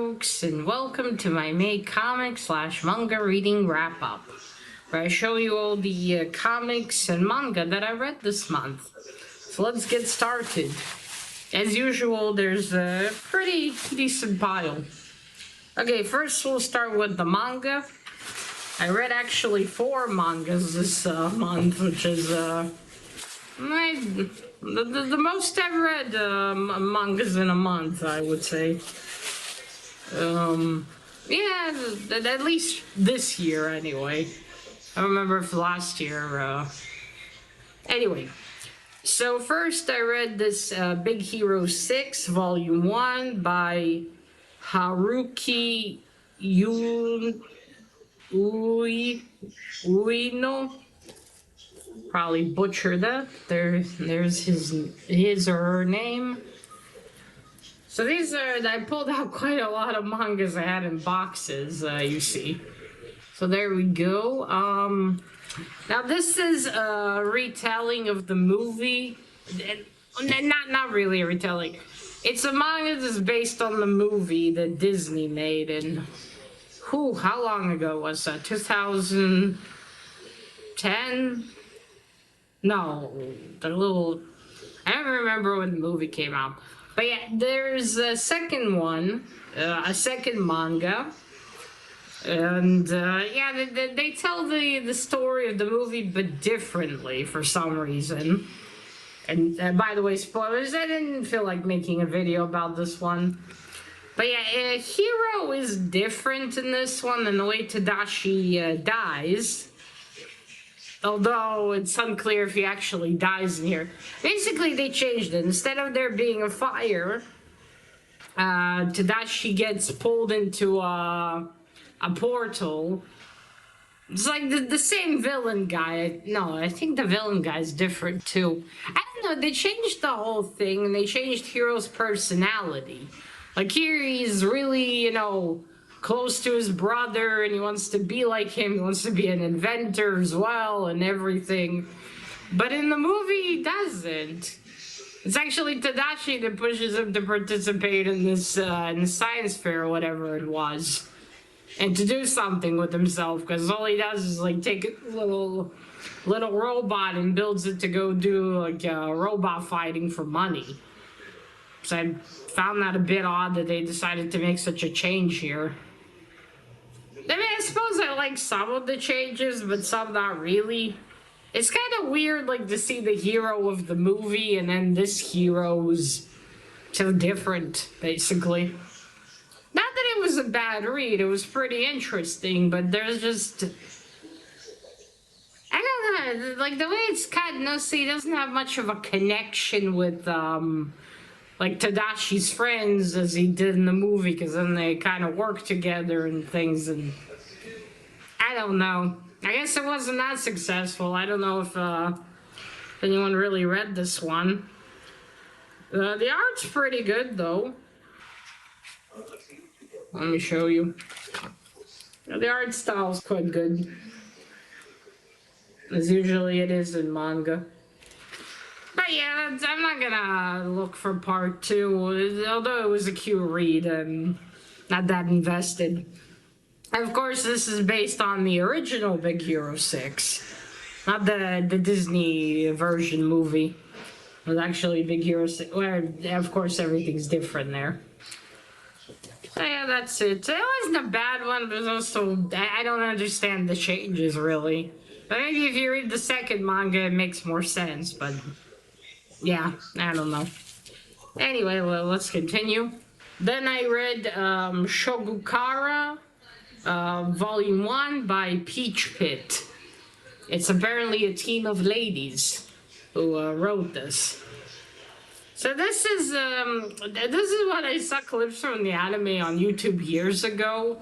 folks, and welcome to my May comic / manga reading wrap-up, where I show you all the comics and manga that I read this month. So let's get started. As usual, there's a pretty decent pile. Okay, first we'll start with the manga. I read actually 4 mangas this month, which is the most I've read mangas in a month, I would say. Yeah, at least this year anyway. I don't remember if last year. Anyway, so first I read this Big Hero 6 Volume 1 by Haruki Ueno. Probably butchered that. There's his or her name. So these are, I pulled out quite a lot of mangas I had in boxes, you see. So there we go. Now this is a retelling of the movie. Not really a retelling. It's a manga that's based on the movie that Disney made, and how long ago was that? 2010? No, I don't remember when the movie came out. But yeah, there's a second one, a second manga. And yeah, they tell the story of the movie, but differently for some reason. And by the way, spoilers, I didn't feel like making a video about this one. But yeah, Hiro is different in this one than the way Tadashi dies. Although it's unclear if he actually dies in here. Basically, they changed it. Instead of there being a fire, Tadashi gets pulled into a portal. It's like the same villain guy. No, I think the villain guy is different too. I don't know, they changed the whole thing, and they changed Hiro's personality. Like here, he's really, close to his brother, and he wants to be like him. He wants to be an inventor as well and everything. But in the movie, he doesn't. It's actually Tadashi that pushes him to participate in this in the science fair or whatever it was, and to do something with himself, because all he does is like take a little robot and builds it to go do like robot fighting for money. So I found that a bit odd that they decided to make such a change here. I mean, I suppose I like some of the changes, but some not really. It's kind of weird, like, to see the hero of the movie, and then this hero's so different, basically. Not that it was a bad read, it was pretty interesting, but there's just... I don't know, like, the way it's cut, he doesn't have much of a connection with, like Tadashi's friends as he did in the movie, because then they kind of work together and things, and I don't know. I guess it wasn't that successful. I don't know if anyone really read this one. The art's pretty good, though. Let me show you. The art style's quite good, as usually it is in manga. But yeah, I'm not gonna look for part 2, although it was a cute read and not that invested. Of course, this is based on the original Big Hero 6, not the Disney version movie. It was actually Big Hero 6, where, of course, everything's different there. So yeah, that's it. It wasn't a bad one, but it was also, I don't understand the changes, really. But maybe if you read the second manga, it makes more sense, but... yeah, I don't know. Anyway, well, let's continue. Then I read Shogukara, Volume 1 by Peach Pit. It's apparently a team of ladies who wrote this. So this is what I saw clips from the anime on YouTube years ago.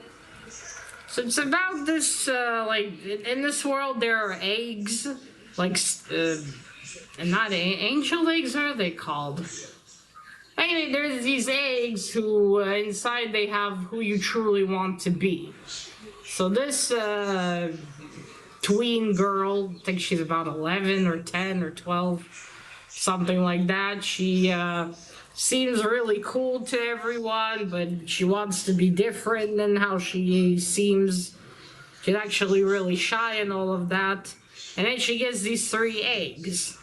So it's about this, like, in this world there are eggs, like, and not angel eggs, what are they called? Anyway, there's these eggs who, inside they have who you truly want to be. So this tween girl, I think she's about 11 or 10 or 12, something like that. She seems really cool to everyone, but she wants to be different than how she seems. She's actually really shy and all of that. And then she gets these 3 eggs,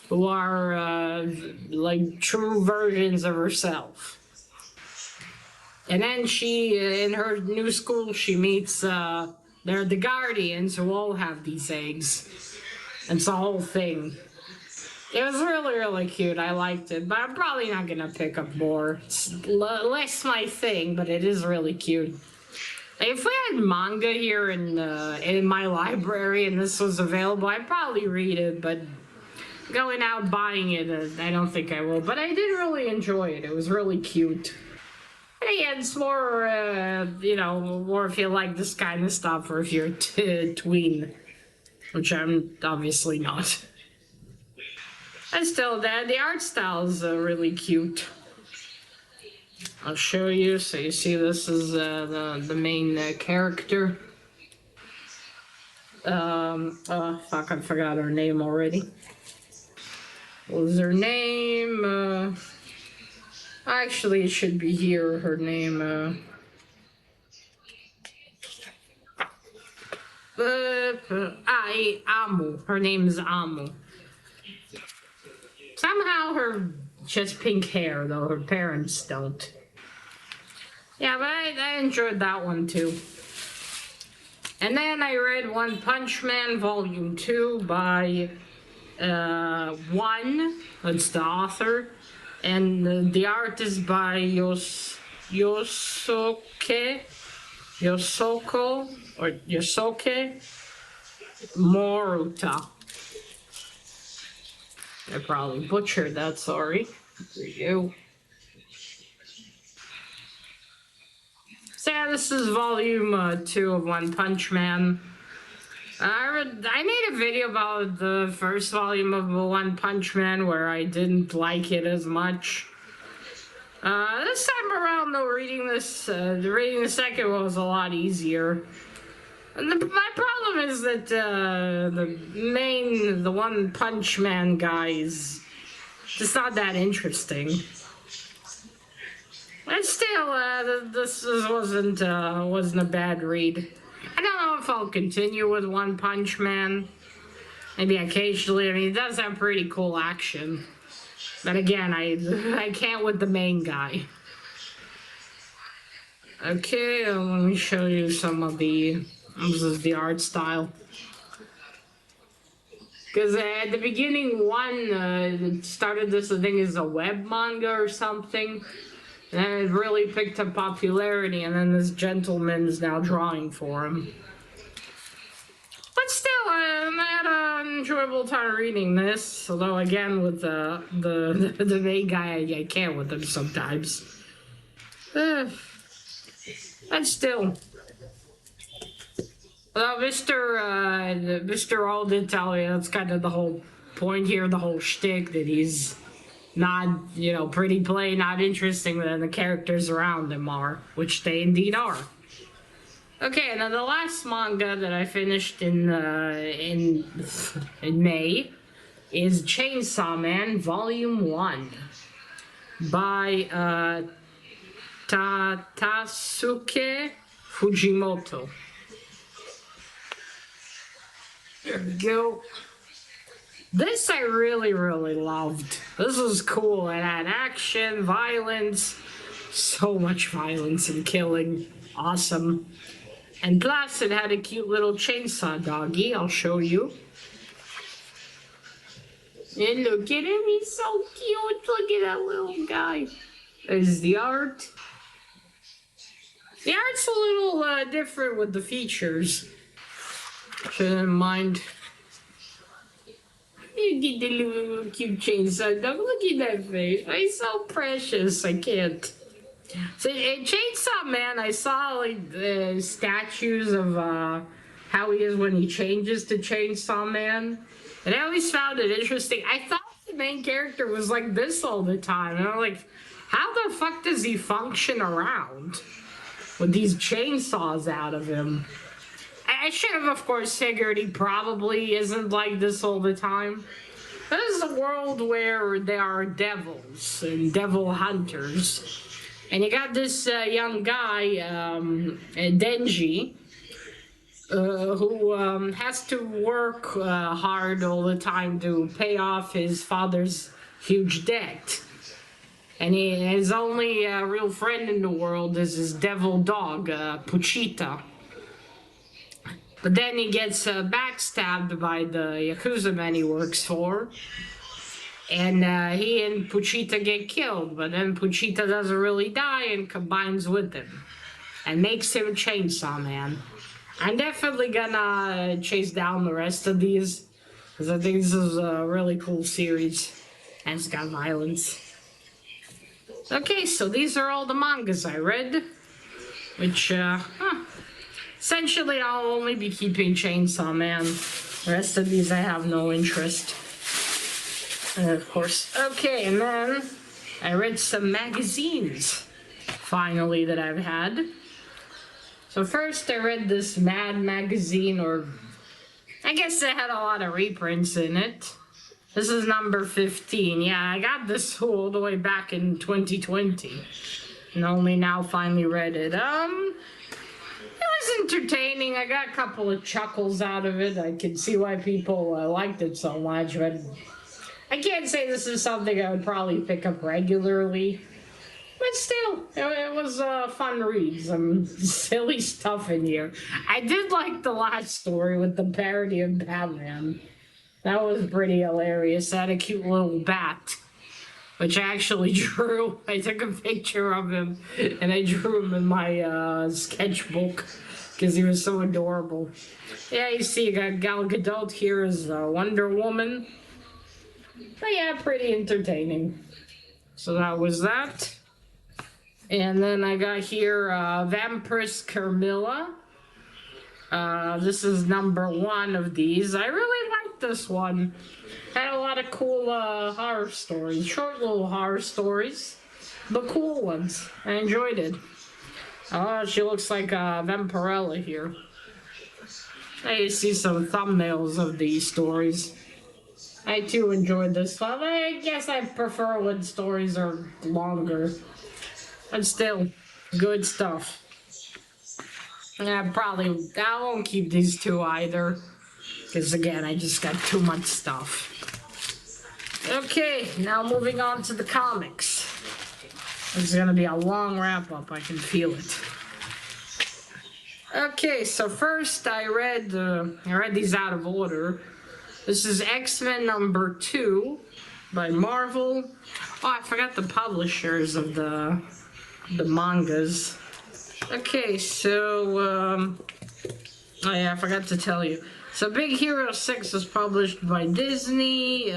who are like true versions of herself. And then she, in her new school, she meets, they're the Guardians who all have these eggs. And it's a whole thing. It was really, really cute. I liked it, but I'm probably not gonna pick up more. It's less my thing, but it is really cute. If we had manga here in my library and this was available, I'd probably read it, but going out buying it, I don't think I will. But I did really enjoy it. It was really cute. And again, it's more, more if you like this kind of stuff or if you're a tween, which I'm obviously not. And still, the art style is really cute. I'll show you. So you see, this is the main character. Fuck, I forgot her name already. What was her name? Actually, it should be here. Her name. Amu. Her name is Amu. Somehow she has pink hair, though her parents don't. Yeah, but I enjoyed that one too. And then I read One Punch Man Volume 2 by One, that's the author, and the art is by Yosuke Moruta. I probably butchered that, sorry. There you go. So yeah, this is volume 2 of One Punch Man. I made a video about the first volume of One Punch Man where I didn't like it as much. This time around, though, reading the second one was a lot easier. And my problem is that the One Punch Man guy is just not that interesting. But still, this wasn't a bad read. I don't know if I'll continue with One Punch Man. Maybe occasionally. I mean, it does have pretty cool action. But again, I can't with the main guy. Okay, let me show you some of the... This is the art style. Because at the beginning, One started this, I think, as a web manga or something. And then it really picked up popularity, and then this gentleman is now drawing for him. But still, I had an enjoyable time reading this. Although, again, with the main guy, I can't with him sometimes. But still. Well, Mr. All did tell me that's kind of the whole point here, the whole shtick, that he's not, pretty plain, not interesting than the characters around him are, which they indeed are. Okay, and then the last manga that I finished in May is Chainsaw Man Volume 1 by Tasuke Fujimoto. There we go. This I really, really loved. This was cool. It had action, violence, so much violence and killing. Awesome. And plus, it had a cute little chainsaw doggy. I'll show you. And look at him. He's so cute. Look at that little guy. There's the art. The art's a little different with the features. Shouldn't mind. You get the little cute chainsaw dog. Look at that face. He's so precious. I can't. So in Chainsaw Man, I saw like the statues of how he is when he changes to Chainsaw Man, and I always found it interesting. I thought the main character was like this all the time, and I'm like, how the fuck does he function around with these chainsaws out of him? I should have, of course, figured he probably isn't like this all the time. This is a world where there are devils and devil hunters. And you got this young guy, Denji, who has to work hard all the time to pay off his father's huge debt. And his only real friend in the world is his devil dog, Puchita. But then he gets backstabbed by the Yakuza man he works for. And he and Puchita get killed. But then Puchita doesn't really die and combines with him. And makes him Chainsaw Man. I'm definitely gonna chase down the rest of these. Because I think this is a really cool series. And it's got violence. Okay, so these are all the mangas I read. Which, essentially, I'll only be keeping Chainsaw Man. The rest of these I have no interest. Of course. Okay, and then I read some magazines, finally, that I've had. So first I read this Mad magazine, or I guess it had a lot of reprints in it. This is number 15. Yeah, I got this all the way back in 2020. And only now finally read it. It was entertaining. I got a couple of chuckles out of it. I can see why people liked it so much, but I can't say this is something I would probably pick up regularly. But still, it was a fun read. Some silly stuff in here. I did like the last story with the parody of Batman. That was pretty hilarious. It had a cute little bat, which I actually drew. I took a picture of him, and I drew him in my sketchbook, because he was so adorable. Yeah, you see, you got Gal Gadot here as Wonder Woman. But yeah, pretty entertaining. So that was that. And then I got here Vampiress Carmilla. This is number 1 of these. I really liked this one. Had a lot of cool horror stories. Short little horror stories. But cool ones. I enjoyed it. Oh, she looks like Vampirella here. I see some thumbnails of these stories. I too enjoyed this one. I guess I prefer when stories are longer. But still, good stuff. Yeah, I won't keep these 2 either. Because again, I just got too much stuff. Okay, now moving on to the comics. This is gonna be a long wrap up, I can feel it. Okay, so first I read these out of order. This is X-Men number 2 by Marvel. Oh, I forgot the publishers of the mangas. Okay, so oh yeah, I forgot to tell you. So Big Hero 6 was published by Disney.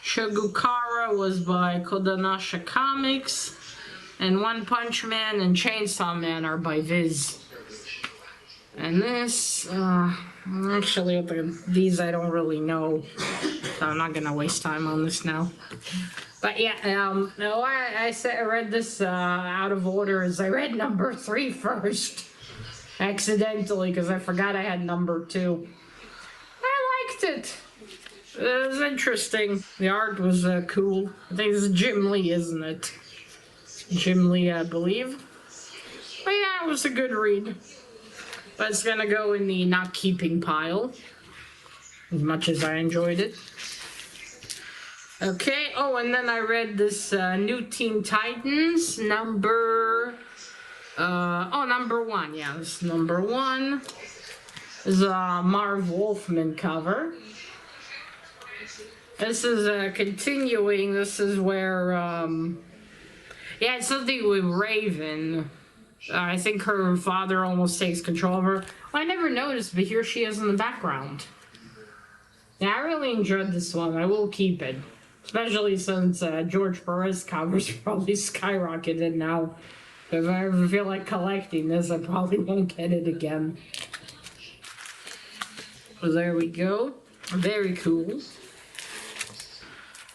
Shogukara was by Kodansha Comics. And One Punch Man and Chainsaw Man are by Viz. And this, actually, these I don't really know. So I'm not gonna waste time on this now. But yeah, no, I read this out of order as I read number 3 first. Accidentally, because I forgot I had number 2. I liked it. It was interesting. The art was cool. I think it's Jim Lee, isn't it? Jim Lee, I believe. But yeah, it was a good read. But it's gonna go in the not keeping pile. As much as I enjoyed it. Okay, oh, and then I read this new Teen Titans, number 1. Yeah, this is number 1. This is a Marv Wolfman cover. This is continuing. This is where, yeah, it's something with Raven. I think her father almost takes control of her. Well, I never noticed, but here she is in the background. Yeah, I really enjoyed this one. I will keep it. Especially since George Perez covers probably skyrocketed now. If I ever feel like collecting this, I probably won't get it again. So there we go. Very cool.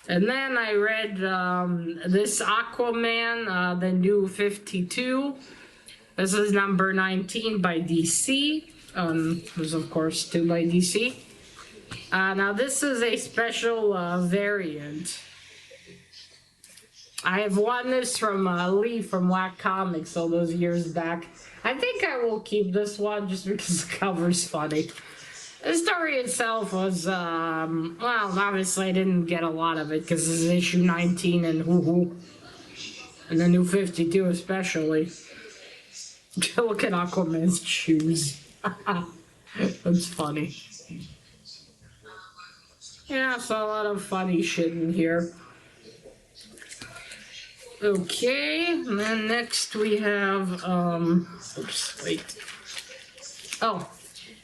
And then I read this Aquaman, the new 52. This is number 19 by DC. It was, of course, 2 by DC. Now this is a special variant. I have won this from Lee from Whack Comics all those years back. I think I will keep this one just because the cover's funny. The story itself was, well, obviously I didn't get a lot of it because this is issue 19 and hoo-hoo. And the new 52 especially. Look at Aquaman's shoes. That's funny. Yeah, so a lot of funny shit in here. Okay, and then next we have, oops, wait. Oh,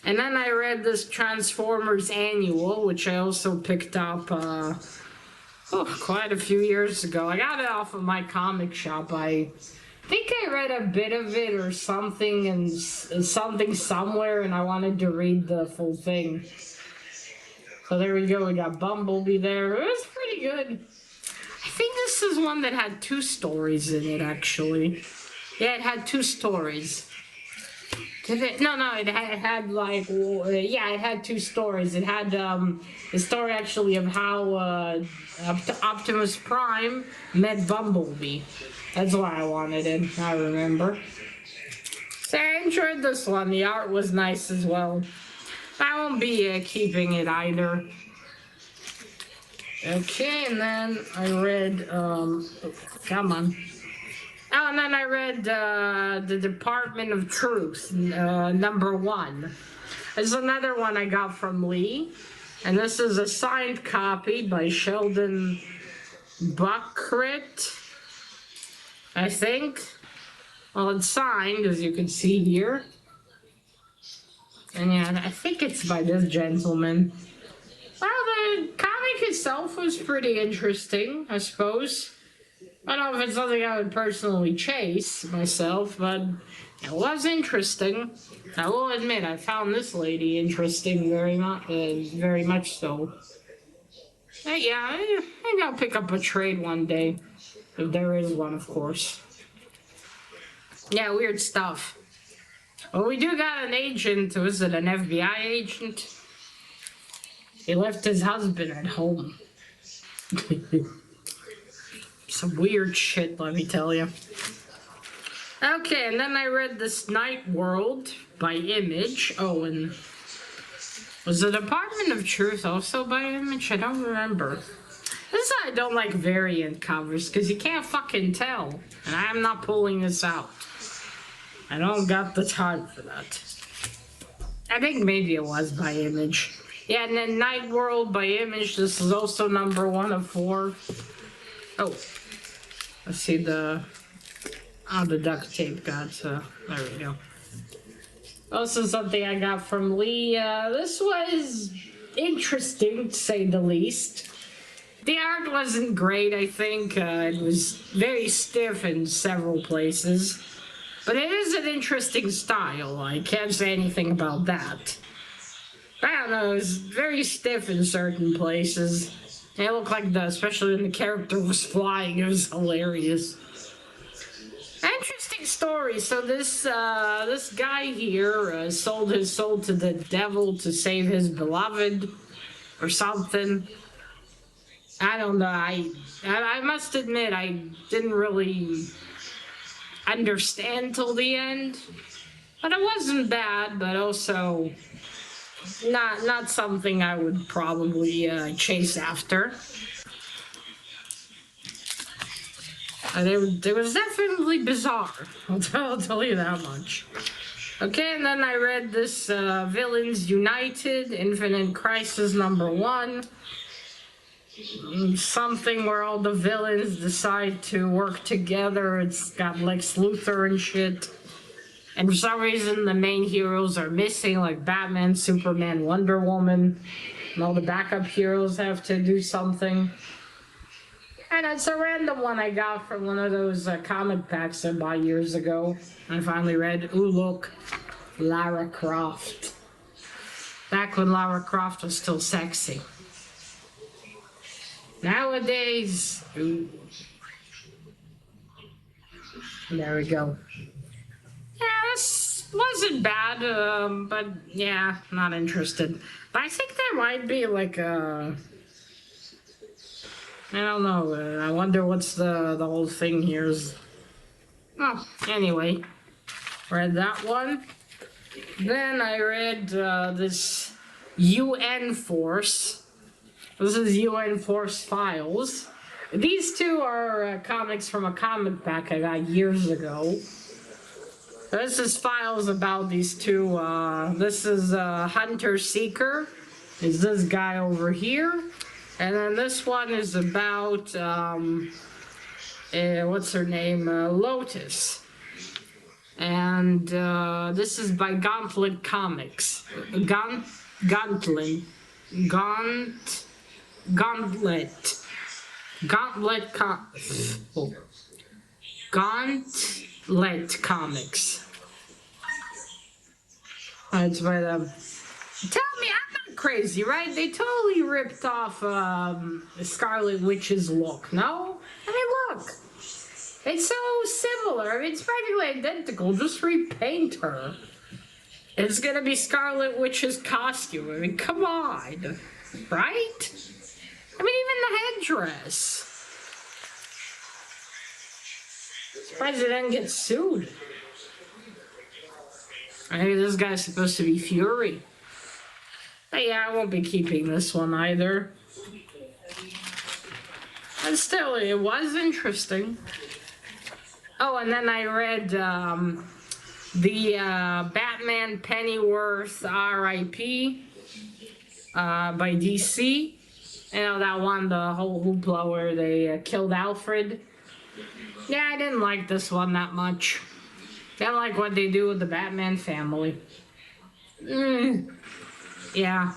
and then I read this Transformers Annual, which I also picked up, quite a few years ago. I got it off of my comic shop. I think I read a bit of it or something, and something somewhere, and I wanted to read the full thing. So there we go, we got Bumblebee there. It was pretty good. I think this is one that had 2 stories in it, actually. Yeah, it had 2 stories. Did it? No, it had like, yeah, it had 2 stories. It had the story actually of how Optimus Prime met Bumblebee. That's why I wanted it, I remember. So I enjoyed this one. The art was nice as well. I won't be keeping it either. Okay, and then I read, come on. Oh, and then I read The Department of Truth, #1. This is another one I got from Lee. And this is a signed copy by Sheldon Buckrit, I think. Well, it's signed, as you can see here. And yeah, I think it's by this gentleman. Well, the comic itself was pretty interesting, I suppose. I don't know if it's something I would personally chase myself, but it was interesting. I will admit, I found this lady interesting very much so. Yeah, maybe I'll pick up a trade one day. If there is one, of course. Yeah, weird stuff. Well, we do got an agent. Was it an FBI agent? He left his husband at home. Some weird shit, let me tell you. Okay, and then I read this Night World by Image. Oh, and was the Department of Truth also by Image? I don't remember. This is why I don't like variant covers, because you can't fucking tell. And I'm not pulling this out. I don't got the time for that. I think maybe it was by Image. Yeah, and then Night World by Image. This is also #1 of 4. Oh. Let's see the duct tape got, there we go. Also something I got from Lee. This was interesting, to say the least. The art wasn't great, I think. It was very stiff in several places. But it is an interesting style. I can't say anything about that. I don't know, it was very stiff in certain places. It looked like especially when the character was flying, it was hilarious. Interesting story. So this guy here sold his soul to the devil to save his beloved, or something. I don't know. I must admit I didn't really understand till the end, but it wasn't bad. But also not something I would probably chase after. It was definitely bizarre. I'll tell you that much. Okay, and then I read this Villains United, Infinite Crisis #1. Something where all the villains decide to work together. It's got Lex Luthor and shit. And for some reason, the main heroes are missing, like Batman, Superman, Wonder Woman. And all the backup heroes have to do something. And it's a random one I got from one of those comic packs I bought years ago. I finally read, ooh, look, Lara Croft. Back when Lara Croft was still sexy. Nowadays, ooh. There we go. Yeah, wasn't bad, but yeah, not interested. But I think there might be like a, I don't know. I wonder what's the whole thing here is. Oh, anyway, read that one. Then I read this UN Force. This is UN Force Files. These two are comics from a comic pack I got years ago. This is files about these two. This is Hunter Seeker. Is this guy over here? And then this one is about what's her name? Lotus. And this is by Gauntlet Comics. Gauntlet. Gauntlet Comics. It's by them. Tell me, I'm not crazy, right? They totally ripped off Scarlet Witch's look, no? I mean, look. It's so similar. I mean, it's practically identical. Just repaint her. It's gonna be Scarlet Witch's costume. I mean, come on. Right? I mean, even the headdress. Surprised they didn't get sued. Maybe this guy's supposed to be Fury. But yeah, I won't be keeping this one either. But still, it was interesting. Oh, and then I read the Batman Pennyworth R.I.P. By DC. You know, that one, the whole hoopla where they killed Alfred. Yeah, I didn't like this one that much. Didn't like what they do with the Batman family. Yeah,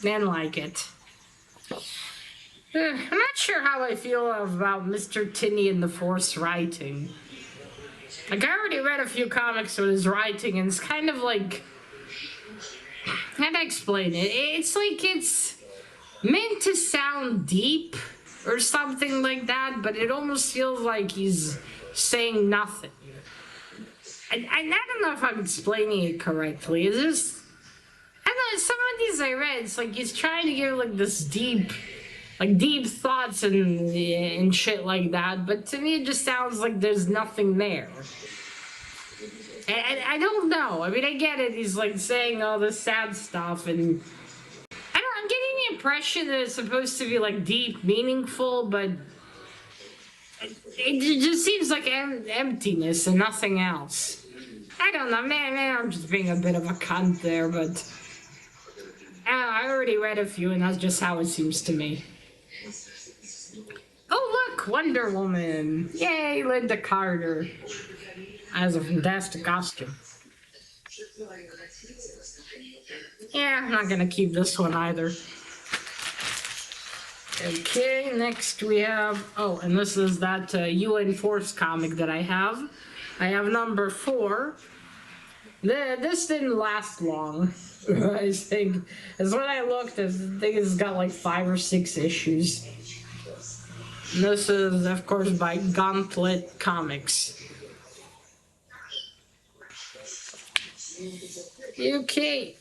didn't like it. I'm not sure how I feel about Mr. Tinney and the Force writing. Like, I already read a few comics with his writing, and it's kind of like... How do I explain it? It's like it's meant to sound deep or something like that, but it almost feels like he's saying nothing. I don't know if I'm explaining it correctly. It's just... I don't know, some of these I read, it's like he's trying to give like this deep thoughts and shit like that, but to me it just sounds like there's nothing there. And I don't know. I mean, I get it. He's like saying all this sad stuff, and I don't know, I'm getting the impression that it's supposed to be like deep, meaningful, but it just seems like emptiness and nothing else. I don't know, man, I'm just being a bit of a cunt there, but I already read a few, and that's just how it seems to me. Oh, look, Wonder Woman. Yay, Linda Carter. Has a fantastic costume. Yeah, I'm not gonna keep this one either. Okay, next we have... Oh, and this is that UN Force comic that I have. I have number 4. This didn't last long. I think. As when I looked, I think it's got like 5 or 6 issues. And this is, of course, by Gauntlet Comics. Okay.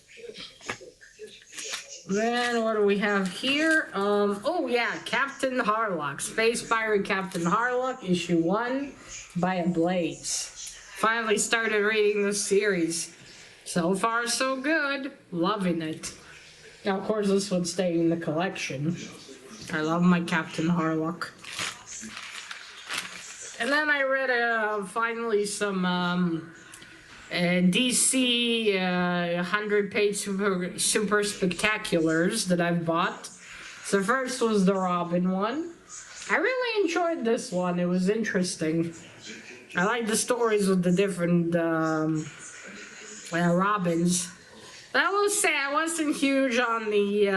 Then what do we have here? Oh yeah, Captain Harlock. Space Pirate Captain Harlock, issue 1 by Ablaze. Finally started reading this series. So far, so good. Loving it. Now, of course, this would stay in the collection. I love my Captain Harlock. And then I read finally some DC 100-page super spectaculars that I've bought. So first was the Robin one. I really enjoyed this one. It was interesting. I like the stories with the different Robins. But I will say I wasn't huge on the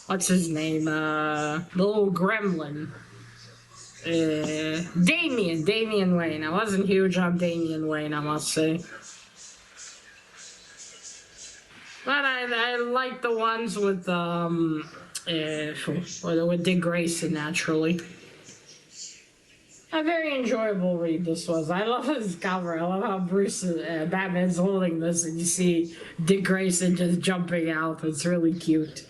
what's his name? The little gremlin. Damian Wayne. I wasn't huge on Damian Wayne, I must say. But I like the ones with Dick Grayson, naturally. A very enjoyable read this was. I love this cover. I love how Bruce, Batman's holding this, and you see Dick Grayson just jumping out. It's really cute.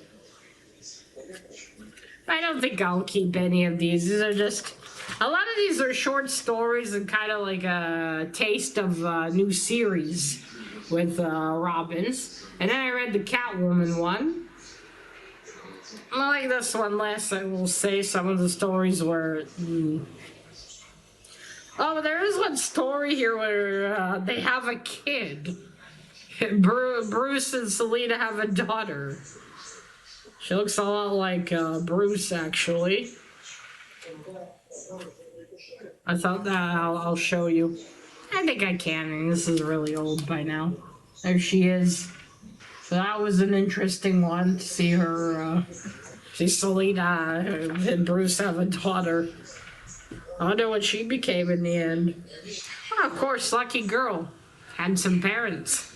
I don't think I'll keep any of these. These are just... A lot of these are short stories and kind of like a taste of a new series with Robins. And then I read the Catwoman one. I like this one less, I will say. Some of the stories were... Oh, there is one story here where they have a kid. Bruce and Selina have a daughter. She looks a lot like Bruce, actually. I thought that I'll show you. I think I can. I mean, this is really old by now. There she is. So that was an interesting one to see her. See Selina and Bruce have a daughter. I wonder what she became in the end. Oh, of course, lucky girl. Had some parents.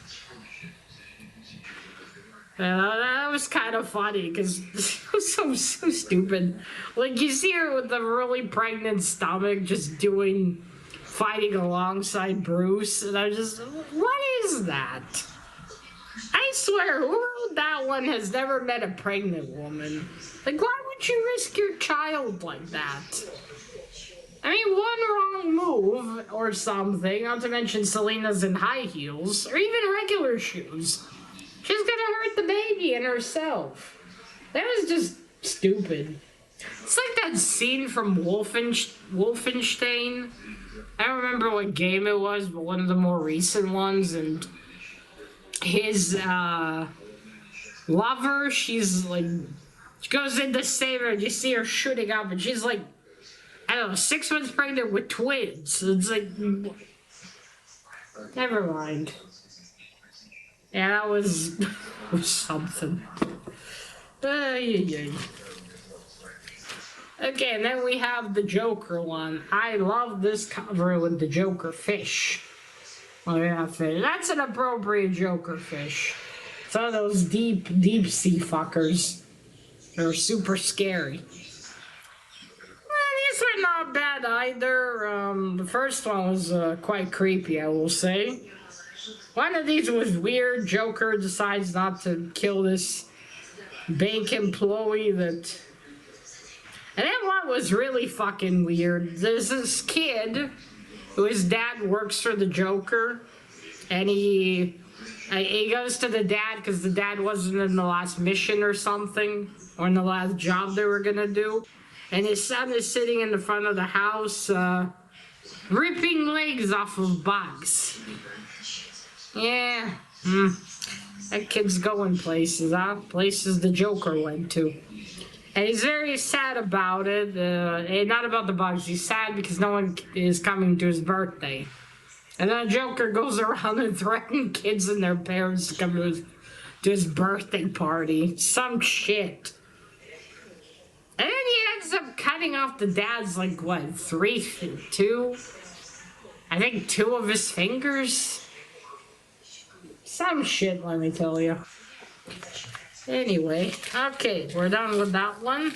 That was kind of funny because it was so stupid. Like, you see her with the really pregnant stomach just fighting alongside Bruce, and I was just, what is that? I swear, who wrote that one has never met a pregnant woman. Like, why would you risk your child like that? I mean, one wrong move or something, not to mention Selina's in high heels, or even regular shoes. She's gonna hurt the baby and herself. That was just stupid. It's like that scene from Wolfenstein. I don't remember what game it was, but one of the more recent ones, and his lover, she's like, she goes in to save her, and you see her shooting up, and she's like, I don't know, 6 months pregnant with twins. It's like, never mind. Yeah, that was something. Okay, and then we have the Joker one. I love this cover with the Joker fish. Oh yeah, fish. That's an appropriate Joker fish. Some of those deep sea fuckers. They're super scary. These were not bad either. The first one was quite creepy, I will say. One of these was weird. Joker decides not to kill this bank employee that... And then one was really fucking weird. There's this kid whose dad works for the Joker, and he goes to the dad because the dad wasn't in the last mission or something, or in the last job they were gonna do. And his son is sitting in the front of the house, ripping legs off of bugs. Yeah, that kid's going places, huh? Places the Joker went to. And he's very sad about it. Not about the bugs. He's sad because no one is coming to his birthday. And then the Joker goes around and threatens kids and their parents to come to his birthday party. Some shit. And then he ends up cutting off the dad's, like, what, two? I think 2 of his fingers? Some shit, let me tell you. Anyway, okay, we're done with that one.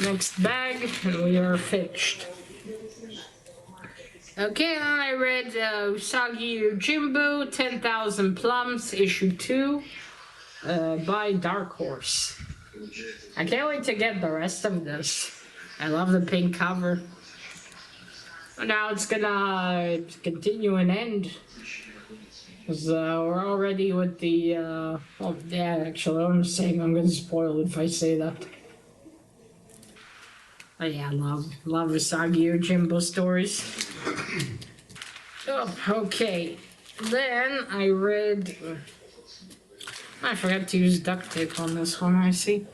Next bag, and we are finished. Okay, then I read Usagi Yojimbo, 10,000 Plums, issue 2, by Dark Horse. I can't wait to get the rest of this. I love the pink cover. Now it's gonna continue and end. Because we're already with the, well, yeah, actually, I'm saying I'm gonna spoil it if I say that. Oh yeah, I love Usagi Yojimbo stories. Oh, okay. Then I read... I forgot to use duct tape on this one, I see.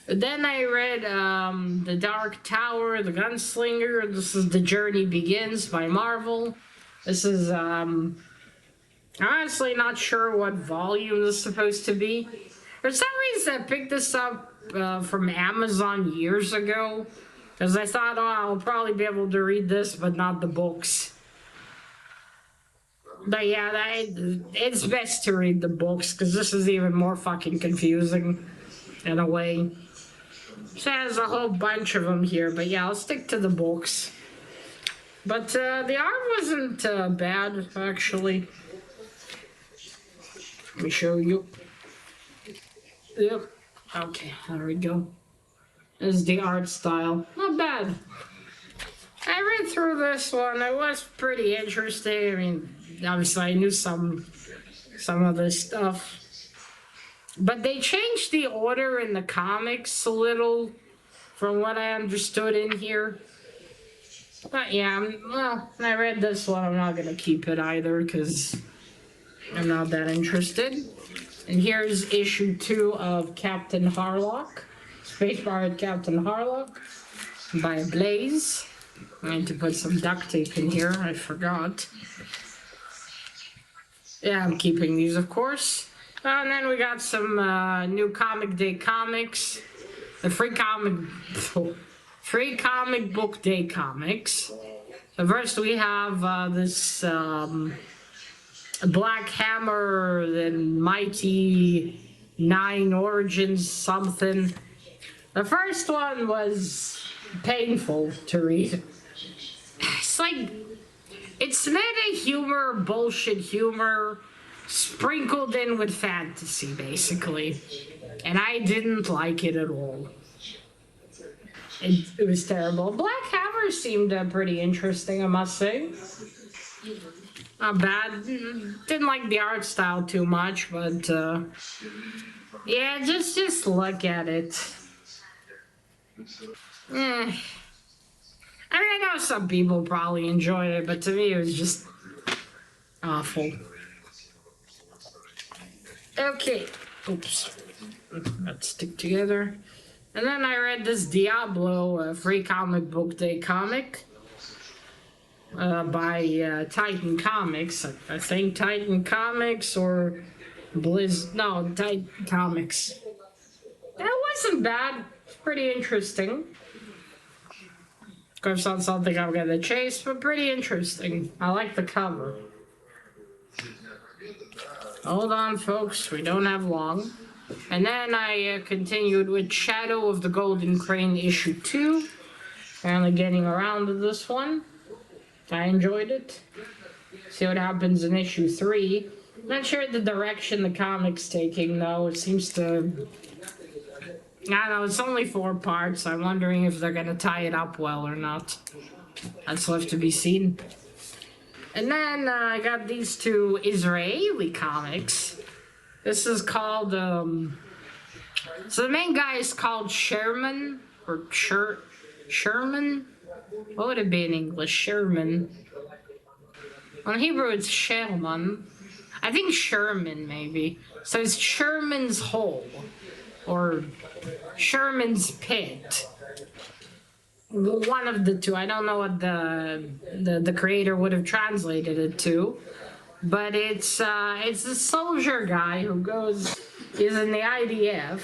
Then I read The Dark Tower, The Gunslinger. This is The Journey Begins by Marvel. This is, I'm honestly not sure what volume this is supposed to be. For some reason I picked this up from Amazon years ago. Because I thought, oh, I'll probably be able to read this, but not the books. But yeah, it's best to read the books, because this is even more fucking confusing, in a way. So there's a whole bunch of them here, but yeah, I'll stick to the books. But the art wasn't bad, actually. Let me show you. Yep. Okay, there we go. This is the art style. Not bad. I read through this one. It was pretty interesting. I mean, obviously I knew some of this stuff. But they changed the order in the comics a little, from what I understood in here. But yeah, well, I read this one. I'm not going to keep it either, because I'm not that interested. And here's issue 2 of Captain Harlock. Space Pirate Captain Harlock by Blaze. I need to put some duct tape in here. I forgot. Yeah, I'm keeping these, of course. And then we got some new Comic Day comics. The free comic book day comics. So first we have this Black Hammer and Mighty 9 Origins something. The first one was painful to read. It's like, it's meta humor, bullshit humor, sprinkled in with fantasy, basically. And I didn't like it at all. It was terrible. Black Hammer seemed pretty interesting, I must say. Not bad. Didn't like the art style too much, but yeah, just look at it. I mean, I know some people probably enjoyed it, but to me it was just awful. Okay. Oops. Let's stick together. And then I read this Diablo free comic book day comic by Titan Comics. I think Titan Comics or No, Titan Comics. That wasn't bad. It's pretty interesting. Of course, not something I'm gonna chase, but pretty interesting. I like the cover. Hold on, folks. We don't have long. And then I continued with Shadow of the Golden Crane issue 2. Finally getting around to this one. I enjoyed it. See what happens in issue 3. Not sure the direction the comic's taking, though. It seems to... I don't know, it's only 4 parts. I'm wondering if they're going to tie it up well or not. That's left to be seen. And then I got these 2 Israeli comics. This is called, so the main guy is called Sherman, or Sherman? What would it be in English? Sherman. On Hebrew, it's Sherman. I think Sherman, maybe. So it's Sherman's Hole, or Sherman's Pit. One of the two. I don't know what the creator would have translated it to. But it's a soldier guy who he's in the IDF,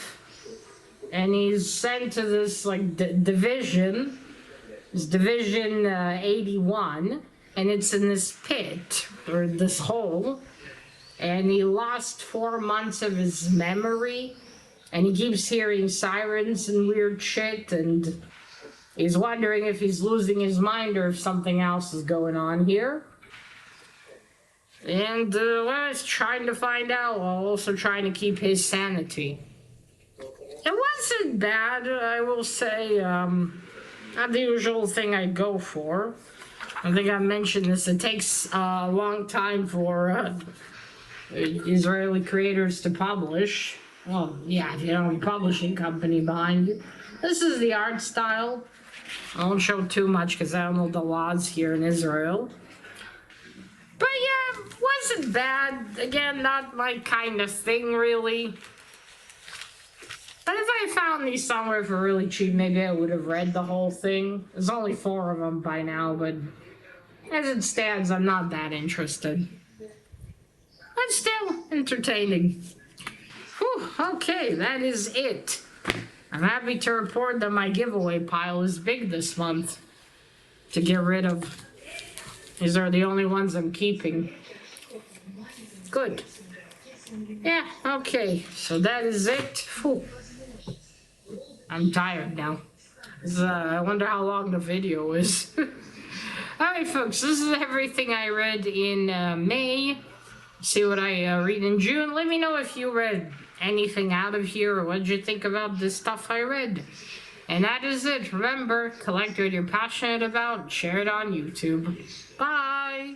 and he's sent to this like division, it's Division 81, and it's in this pit or this hole, and he lost 4 months of his memory, and he keeps hearing sirens and weird shit, and he's wondering if he's losing his mind or if something else is going on here. And well, he's trying to find out while also trying to keep his sanity. It wasn't bad, I will say. Not the usual thing I go for. I think I mentioned this. It takes a long time for Israeli creators to publish. Well, yeah, if you don't have a publishing company behind you. This is the art style. I won't show too much because I don't know the laws here in Israel. But yeah, it wasn't bad. Again, not my kind of thing, really. But if I found these somewhere for really cheap, maybe I would have read the whole thing. There's only 4 of them by now, but as it stands, I'm not that interested. But still entertaining. Whew, okay, that is it. I'm happy to report that my giveaway pile is big this month to get rid of. These are the only ones I'm keeping. Good. Yeah, okay. So that is it. Whew. I'm tired now. I wonder how long the video is. Alright, folks, this is everything I read in May. See what I read in June. Let me know if you read anything out of here or what you think about the stuff I read. And that is it. Remember, collect what you're passionate about, share it on YouTube. Bye!